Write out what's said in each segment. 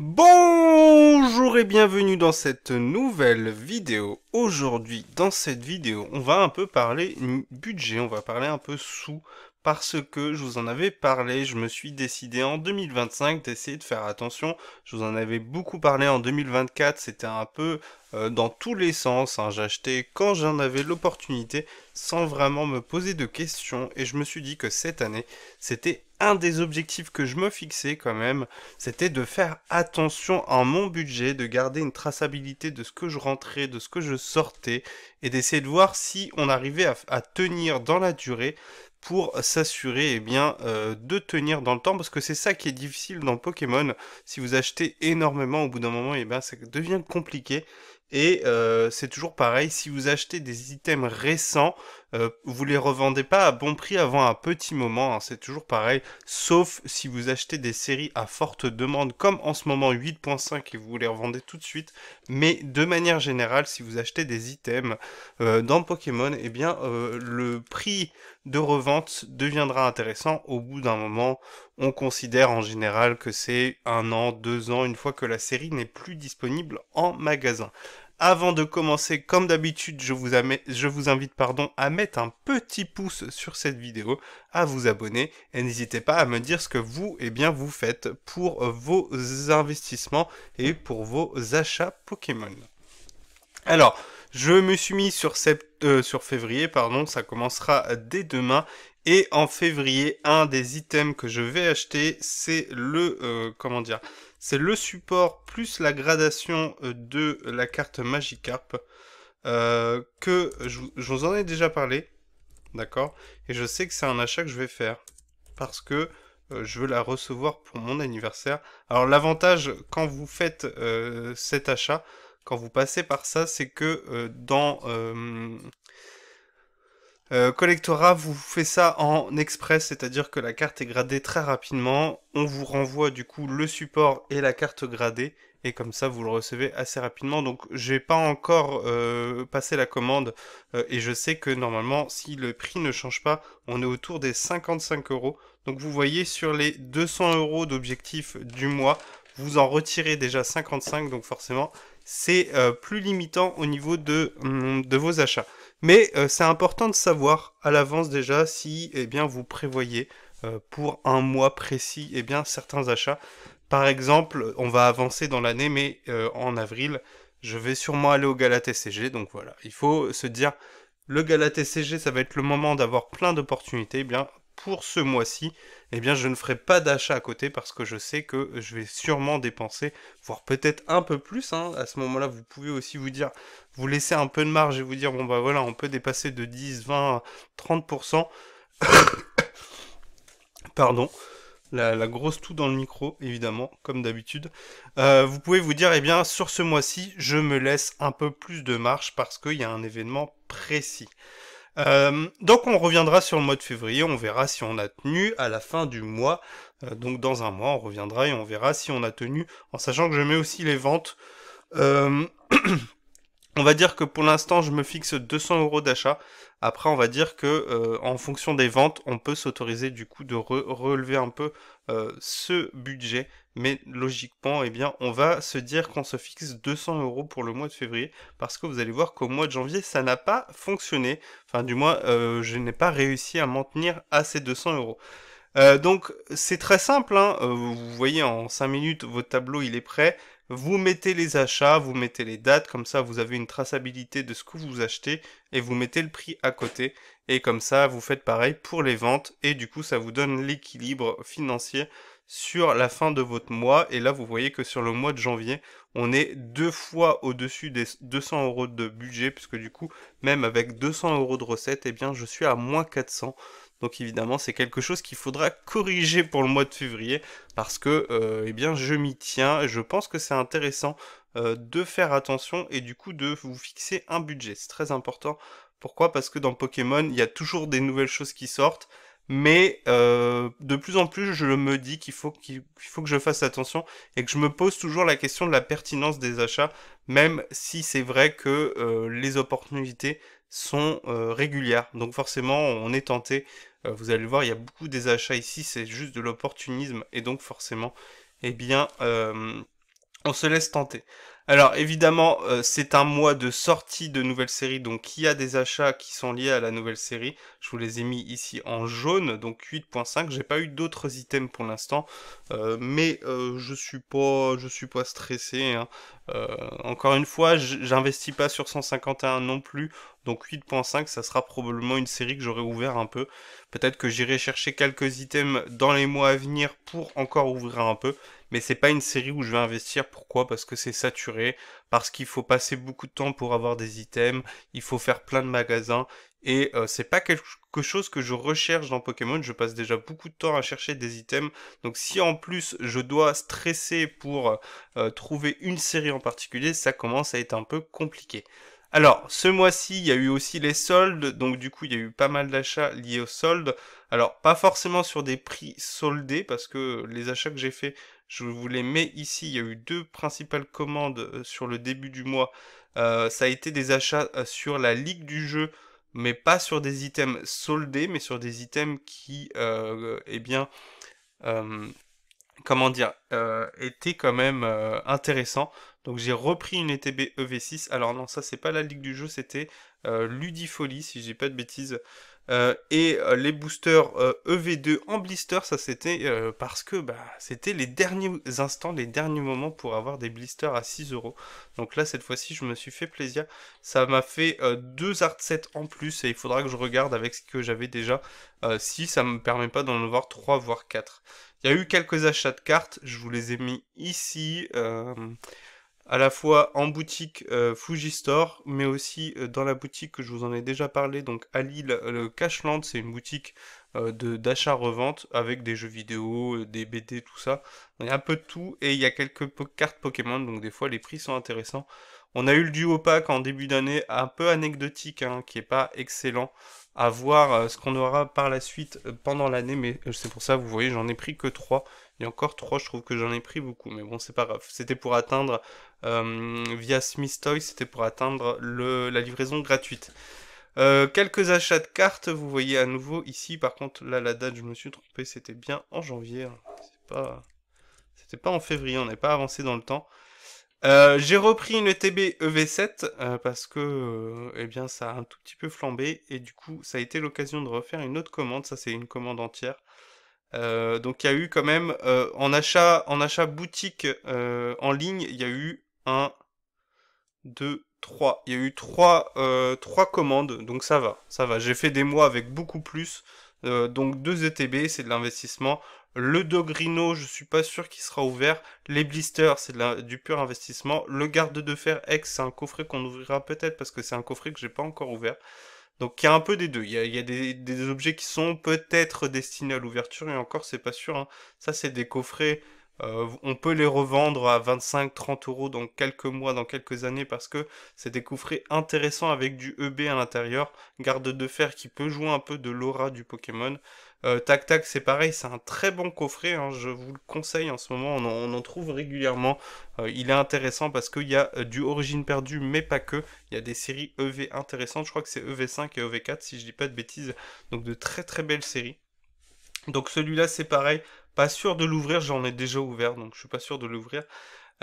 Bonjour et bienvenue dans cette nouvelle vidéo. Aujourd'hui, dans cette vidéo, on va un peu parler budget, on va parler un peu sous, parce que je vous en avais parlé, je me suis décidé en 2025 d'essayer de faire attention. Je vous en avais beaucoup parlé en 2024, c'était un peu dans tous les sens, hein. J'achetais quand j'en avais l'opportunité, sans vraiment me poser de questions, et je me suis dit que cette année, c'était un des objectifs que je me fixais quand même, c'était de faire attention à mon budget, de garder une traçabilité de ce que je rentrais, de ce que je sortais, et d'essayer de voir si on arrivait à tenir dans la durée pour s'assurer de tenir dans le temps, parce que c'est ça qui est difficile dans Pokémon. Si vous achetez énormément, au bout d'un moment, ça devient compliqué. Et c'est toujours pareil, si vous achetez des items récents, vous les revendez pas à bon prix avant un petit moment, hein, c'est toujours pareil, sauf si vous achetez des séries à forte demande, comme en ce moment 8.5 et vous les revendez tout de suite. Mais de manière générale, si vous achetez des items dans Pokémon, le prix de revente deviendra intéressant au bout d'un moment. On considère en général que c'est 1 an, 2 ans, une fois que la série n'est plus disponible en magasin. Avant de commencer, comme d'habitude, je vous invite à mettre un petit pouce sur cette vidéo, à vous abonner, et n'hésitez pas à me dire ce que vous faites pour vos investissements et pour vos achats Pokémon. Alors, je me suis mis sur février, pardon, ça commencera dès demain. Et en février, un des items que je vais acheter, c'est c'est le support plus la gradation de la carte Magikarp, je vous en ai déjà parlé, d'accord? Et je sais que c'est un achat que je vais faire, parce que je veux la recevoir pour mon anniversaire. Alors l'avantage quand vous faites cet achat, quand vous passez par ça, c'est que dans Collectora vous fait ça en express, c'est-à-dire que la carte est gradée très rapidement, on vous renvoie du coup le support et la carte gradée, et comme ça vous le recevez assez rapidement. Donc j'ai pas encore passé la commande, et je sais que normalement si le prix ne change pas, on est autour des 55 euros. Donc vous voyez, sur les 200 euros d'objectif du mois, vous en retirez déjà 55, donc forcément c'est plus limitant au niveau de vos achats. Mais c'est important de savoir à l'avance déjà si vous prévoyez pour un mois précis certains achats. Par exemple, on va avancer dans l'année, mais en avril, je vais sûrement aller au Gala TCG. Donc voilà, il faut se dire, le Gala TCG, ça va être le moment d'avoir plein d'opportunités. Pour ce mois-ci, je ne ferai pas d'achat à côté, parce que je sais que je vais sûrement dépenser, voire peut-être un peu plus, hein. À ce moment-là, vous pouvez aussi vous dire, vous laisser un peu de marge et vous dire, bon bah voilà, on peut dépasser de 10, 20, 30%. Pardon, la grosse toux dans le micro, évidemment, comme d'habitude. Vous pouvez vous dire, sur ce mois-ci, je me laisse un peu plus de marge parce qu'il y a un événement précis. Donc on reviendra sur le mois de février, on verra si on a tenu à la fin du mois. Donc dans un mois, on reviendra et on verra si on a tenu, en sachant que je mets aussi les ventes. Euh, On va dire que pour l'instant, je me fixe 200 euros d'achat. Après, on va dire que en fonction des ventes, on peut s'autoriser du coup de relever un peu ce budget. Mais logiquement, on va se dire qu'on se fixe 200 euros pour le mois de février, parce que vous allez voir qu'au mois de janvier, ça n'a pas fonctionné. Enfin, du moins, je n'ai pas réussi à m'en tenir à ces 200 euros. Donc c'est très simple, hein. Vous voyez, en 5 minutes, votre tableau il est prêt. Vous mettez les achats, vous mettez les dates, comme ça vous avez une traçabilité de ce que vous achetez, et vous mettez le prix à côté. Et comme ça, vous faites pareil pour les ventes, et du coup ça vous donne l'équilibre financier sur la fin de votre mois. Et là vous voyez que sur le mois de janvier, on est 2 fois au-dessus des 200 euros de budget, puisque du coup, même avec 200 euros de recettes, je suis à moins 400. Donc évidemment, c'est quelque chose qu'il faudra corriger pour le mois de février, parce que je m'y tiens. Et je pense que c'est intéressant de faire attention et du coup de vous fixer un budget. C'est très important. Pourquoi? Parce que dans Pokémon, il y a toujours des nouvelles choses qui sortent, mais de plus en plus, je me dis qu'il faut que je fasse attention et que je me pose toujours la question de la pertinence des achats, même si c'est vrai que les opportunités sont régulières. Donc forcément, on est tenté. Vous allez le voir, il y a beaucoup des achats ici, c'est juste de l'opportunisme, et donc forcément, eh bien, euh, On se laisse tenter. Alors évidemment, c'est un mois de sortie de nouvelles séries, donc il y a des achats qui sont liés à la nouvelle série. Je vous les ai mis ici en jaune, donc 8.5. J'ai pas eu d'autres items pour l'instant, mais je suis pas stressé, hein. Encore une fois, j'investis pas sur 151 non plus, donc 8.5, ça sera probablement une série que j'aurai ouvert un peu. Peut-être que j'irai chercher quelques items dans les mois à venir pour encore ouvrir un peu. Mais c'est pas une série où je vais investir. Pourquoi? Parce que c'est saturé, parce qu'il faut passer beaucoup de temps pour avoir des items, il faut faire plein de magasins, et c'est pas quelque chose que je recherche dans Pokémon. Je passe déjà beaucoup de temps à chercher des items, donc si en plus je dois stresser pour trouver une série en particulier, ça commence à être un peu compliqué. Alors, ce mois-ci, il y a eu aussi les soldes, donc du coup, il y a eu pas mal d'achats liés aux soldes. Alors, pas forcément sur des prix soldés, parce que les achats que j'ai faits, je vous les mets ici. Il y a eu deux principales commandes sur le début du mois. Ça a été des achats sur la ligue du jeu, mais pas sur des items soldés, mais sur des items qui, eh bien, euh, comment dire, était quand même intéressant. Donc j'ai repris une ETB EV6. Alors non, ça c'est pas la ligue du jeu, c'était Ludifolie, si j'ai pas de bêtises. Et les boosters EV2 en blister, ça c'était parce que bah, c'était les derniers instants, les derniers moments pour avoir des blisters à 6 euros. Donc là, cette fois-ci, je me suis fait plaisir. Ça m'a fait deux art sets en plus et il faudra que je regarde avec ce que j'avais déjà si ça me permet pas d'en avoir 3 voire 4. Il y a eu quelques achats de cartes, je vous les ai mis ici, à la fois en boutique Fujistore, mais aussi dans la boutique que je vous en ai déjà parlé, donc à Lille, le Cashland, c'est une boutique d'achat-revente avec des jeux vidéo, des BD, tout ça. Il y a un peu de tout, et il y a quelques cartes Pokémon, donc des fois les prix sont intéressants. On a eu le duo pack en début d'année, un peu anecdotique, hein, qui est pas excellent. À voir ce qu'on aura par la suite pendant l'année, mais c'est pour ça, vous voyez, j'en ai pris que 3. Et encore 3, je trouve que j'en ai pris beaucoup, mais bon, c'est pas grave. C'était pour atteindre, via Smith Toys, c'était pour atteindre la livraison gratuite. Quelques achats de cartes, vous voyez à nouveau ici, par contre, là, la date, je me suis trompé, c'était bien en janvier, hein. C'était pas en février, on n'est pas avancé dans le temps. J'ai repris une ETB EV7 parce que eh bien ça a un tout petit peu flambé et du coup ça a été l'occasion de refaire une autre commande. Ça c'est une commande entière. Donc il y a eu quand même en achat boutique en ligne, il y a eu un, 2, 3. Il y a eu trois commandes, donc ça va, ça va. J'ai fait des mois avec beaucoup plus, donc 2 ETB, c'est de l'investissement. Le Dogrino, je suis pas sûr qu'il sera ouvert. Les blisters, c'est du pur investissement. Le garde de fer X, c'est un coffret qu'on ouvrira peut-être parce que c'est un coffret que j'ai pas encore ouvert. Donc il y a un peu des deux. Il y a des objets qui sont peut-être destinés à l'ouverture et encore c'est pas sûr, hein. Ça c'est des coffrets. On peut les revendre à 25-30 euros dans quelques mois, dans quelques années parce que c'est des coffrets intéressants avec du EB à l'intérieur. Garde de fer qui peut jouer un peu de l'aura du Pokémon. Tac Tac c'est pareil, c'est un très bon coffret, hein, je vous le conseille en ce moment, on en trouve régulièrement. Il est intéressant parce qu'il y a du Origine perdue mais pas que. Il y a des séries EV intéressantes, je crois que c'est EV5 et EV4 si je dis pas de bêtises. Donc de très très belles séries. Donc celui-là c'est pareil, pas sûr de l'ouvrir, j'en ai déjà ouvert donc je suis pas sûr de l'ouvrir.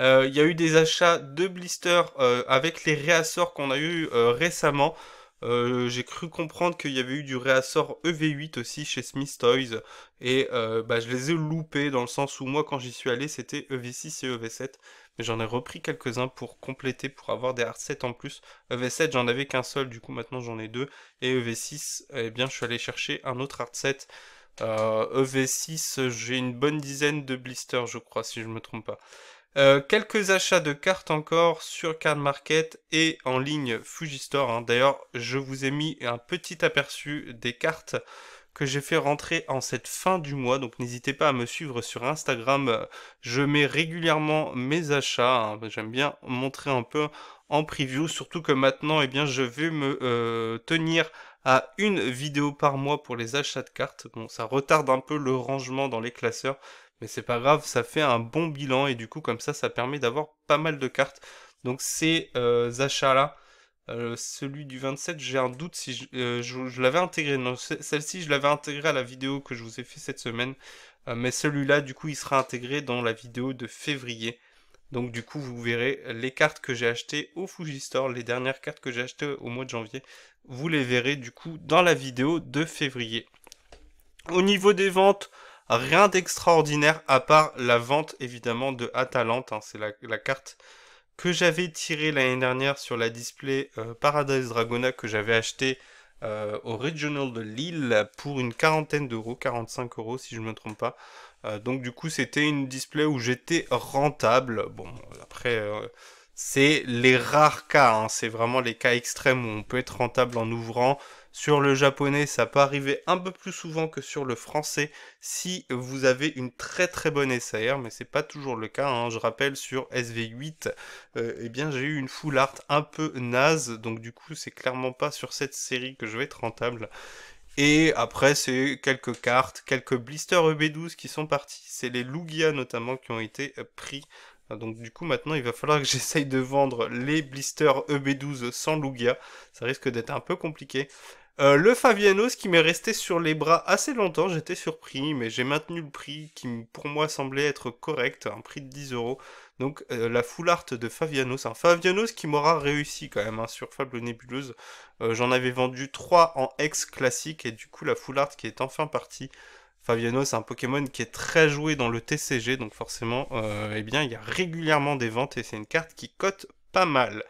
Il y a eu des achats de blisters avec les réassorts qu'on a eu récemment. J'ai cru comprendre qu'il y avait eu du réassort EV8 aussi chez Smith Toys et bah, je les ai loupés dans le sens où moi quand j'y suis allé c'était EV6 et EV7 mais j'en ai repris quelques-uns pour compléter, pour avoir des hardsets en plus. EV7 j'en avais qu'un seul, du coup maintenant j'en ai deux et EV6 eh bien je suis allé chercher un autre hardset. EV6 j'ai une bonne dizaine de blisters je crois si je me trompe pas. Quelques achats de cartes encore sur Card Market et en ligne Fujistore, hein. D'ailleurs, je vous ai mis un petit aperçu des cartes que j'ai fait rentrer en cette fin du mois. Donc n'hésitez pas à me suivre sur Instagram. Je mets régulièrement mes achats, hein. J'aime bien montrer un peu en preview. Surtout que maintenant, eh bien, je vais me tenir à une vidéo par mois pour les achats de cartes. Bon, ça retarde un peu le rangement dans les classeurs. Mais c'est pas grave, ça fait un bon bilan et du coup comme ça permet d'avoir pas mal de cartes. Donc ces achats-là, celui du 27, j'ai un doute si je l'avais intégré. Non, celle-ci je l'avais intégrée à la vidéo que je vous ai fait cette semaine. Mais celui-là du coup il sera intégré dans la vidéo de février. Donc du coup, vous verrez les cartes que j'ai achetées au Fuji Store, les dernières cartes que j'ai achetées au mois de janvier, vous les verrez du coup dans la vidéo de février. Au niveau des ventes, rien d'extraordinaire à part la vente évidemment de Atalante, hein, c'est la carte que j'avais tirée l'année dernière sur la display Paradise Dragona que j'avais acheté au Regional de Lille pour une quarantaine d'euros, 45 euros si je me trompe pas. Donc du coup c'était une display où j'étais rentable. Bon après c'est les rares cas, hein, c'est vraiment les cas extrêmes où on peut être rentable en ouvrant. Sur le japonais, ça peut arriver un peu plus souvent que sur le français si vous avez une très très bonne SAR, mais c'est pas toujours le cas, hein. Je rappelle sur SV8, eh bien j'ai eu une full art un peu naze, donc du coup c'est clairement pas sur cette série que je vais être rentable. Et après c'est quelques cartes, quelques blisters EB12 qui sont partis, c'est les Lugia notamment qui ont été pris. Donc du coup maintenant il va falloir que j'essaye de vendre les blisters EB12 sans Lugia, ça risque d'être un peu compliqué. Le Favianos qui m'est resté sur les bras assez longtemps, j'étais surpris, mais j'ai maintenu le prix qui pour moi semblait être correct, un prix de 10 euros. Donc la full art de Favianos, un Favianos qui m'aura réussi quand même hein, sur Fable Nébuleuse. J'en avais vendu 3 en ex classique et du coup la full art qui est enfin partie. Favianos, c'est un Pokémon qui est très joué dans le TCG, donc forcément, eh bien, il y a régulièrement des ventes et c'est une carte qui cote pas mal.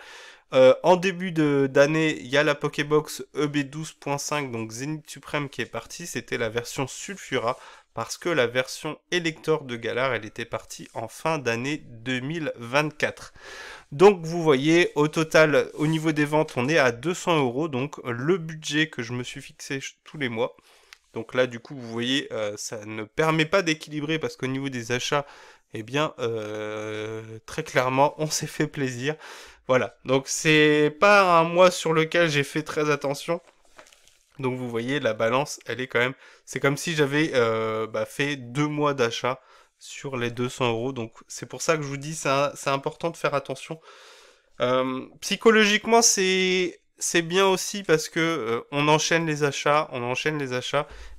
En début d'année, il y a la Pokébox EB12.5, donc Zénith Suprême qui est partie. C'était la version Sulfura, parce que la version Elector de Galar, elle était partie en fin d'année 2024. Donc vous voyez, au total, au niveau des ventes, on est à 200 euros, donc le budget que je me suis fixé tous les mois. Donc là, du coup, vous voyez, ça ne permet pas d'équilibrer, parce qu'au niveau des achats, eh bien, très clairement, on s'est fait plaisir. Voilà, donc c'est pas un mois sur lequel j'ai fait très attention. Donc vous voyez, la balance, elle est quand même... C'est comme si j'avais fait 2 mois d'achat sur les 200 euros. Donc c'est pour ça que je vous dis, c'est important de faire attention. Psychologiquement, c'est bien aussi parce que on enchaîne les achats,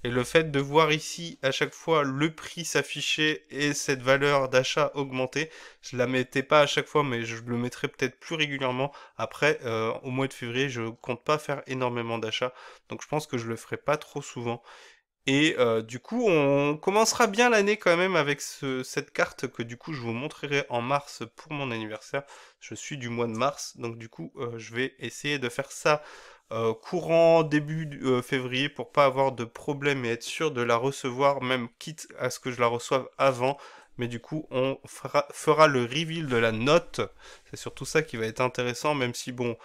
et le fait de voir ici à chaque fois le prix s'afficher et cette valeur d'achat augmenter, je la mettais pas à chaque fois, mais je le mettrai peut-être plus régulièrement. Après, au mois de février, je compte pas faire énormément d'achats, donc je pense que je le ferai pas trop souvent. Et du coup, on commencera bien l'année quand même avec cette carte que du coup je vous montrerai en mars pour mon anniversaire. Je suis du mois de mars, donc du coup je vais essayer de faire ça courant début février pour pas avoir de problème et être sûr de la recevoir, même quitte à ce que je la reçoive avant. Mais du coup, on fera le reveal de la note. C'est surtout ça qui va être intéressant, même si bon,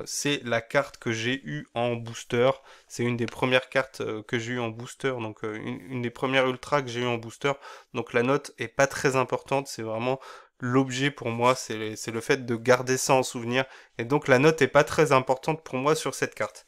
c'est la carte que j'ai eue en booster. C'est une des premières cartes que j'ai eues en booster, donc une des premières ultras que j'ai eues en booster. Donc la note est pas très importante, c'est vraiment l'objet pour moi, c'est le fait de garder ça en souvenir. Et donc la note est pas très importante pour moi sur cette carte.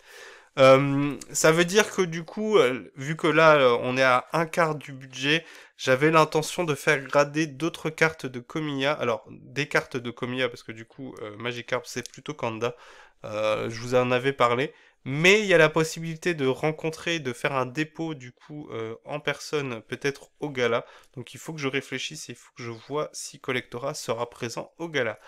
Ça veut dire que du coup, vu que là on est à un quart du budget, j'avais l'intention de faire grader d'autres cartes de Komiya. Alors des cartes de Komiya parce que du coup Magikarp c'est plutôt Kanda. Je vous en avais parlé. Mais il y a la possibilité de rencontrer, de faire un dépôt du coup en personne, peut-être au gala. Donc il faut que je réfléchisse et il faut que je vois si Collectora sera présent au gala.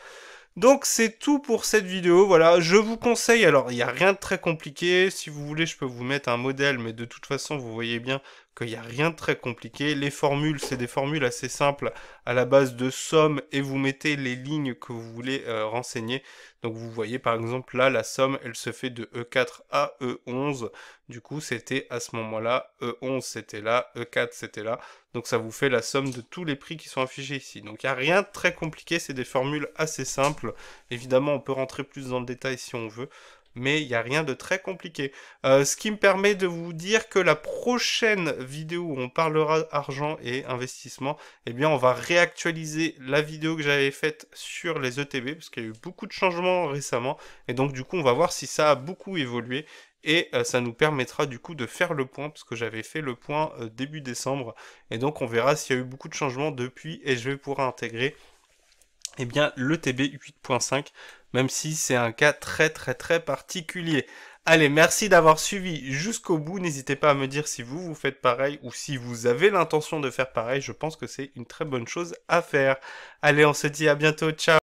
Donc c'est tout pour cette vidéo, voilà, je vous conseille, alors il n'y a rien de très compliqué, si vous voulez je peux vous mettre un modèle, mais de toute façon vous voyez bien qu'il n'y a rien de très compliqué. Les formules, c'est des formules assez simples à la base de somme et vous mettez les lignes que vous voulez renseigner. Donc vous voyez par exemple là, la somme elle se fait de E4 à E11, du coup c'était à ce moment-là, E11 c'était là, E4 c'était là. Donc ça vous fait la somme de tous les prix qui sont affichés ici. Donc il n'y a rien de très compliqué, c'est des formules assez simples. Évidemment, on peut rentrer plus dans le détail si on veut, mais il n'y a rien de très compliqué. Ce qui me permet de vous dire que la prochaine vidéo où on parlera argent et investissement, eh bien on va réactualiser la vidéo que j'avais faite sur les ETB, parce qu'il y a eu beaucoup de changements récemment, et donc du coup on va voir si ça a beaucoup évolué. Et ça nous permettra du coup de faire le point, parce que j'avais fait le point début décembre, et donc on verra s'il y a eu beaucoup de changements depuis, et je vais pouvoir intégrer eh bien, le TB 8.5, même si c'est un cas très très très particulier. Allez, merci d'avoir suivi jusqu'au bout. N'hésitez pas à me dire si vous faites pareil ou si vous avez l'intention de faire pareil. Je pense que c'est une très bonne chose à faire. Allez, on se dit à bientôt. Ciao.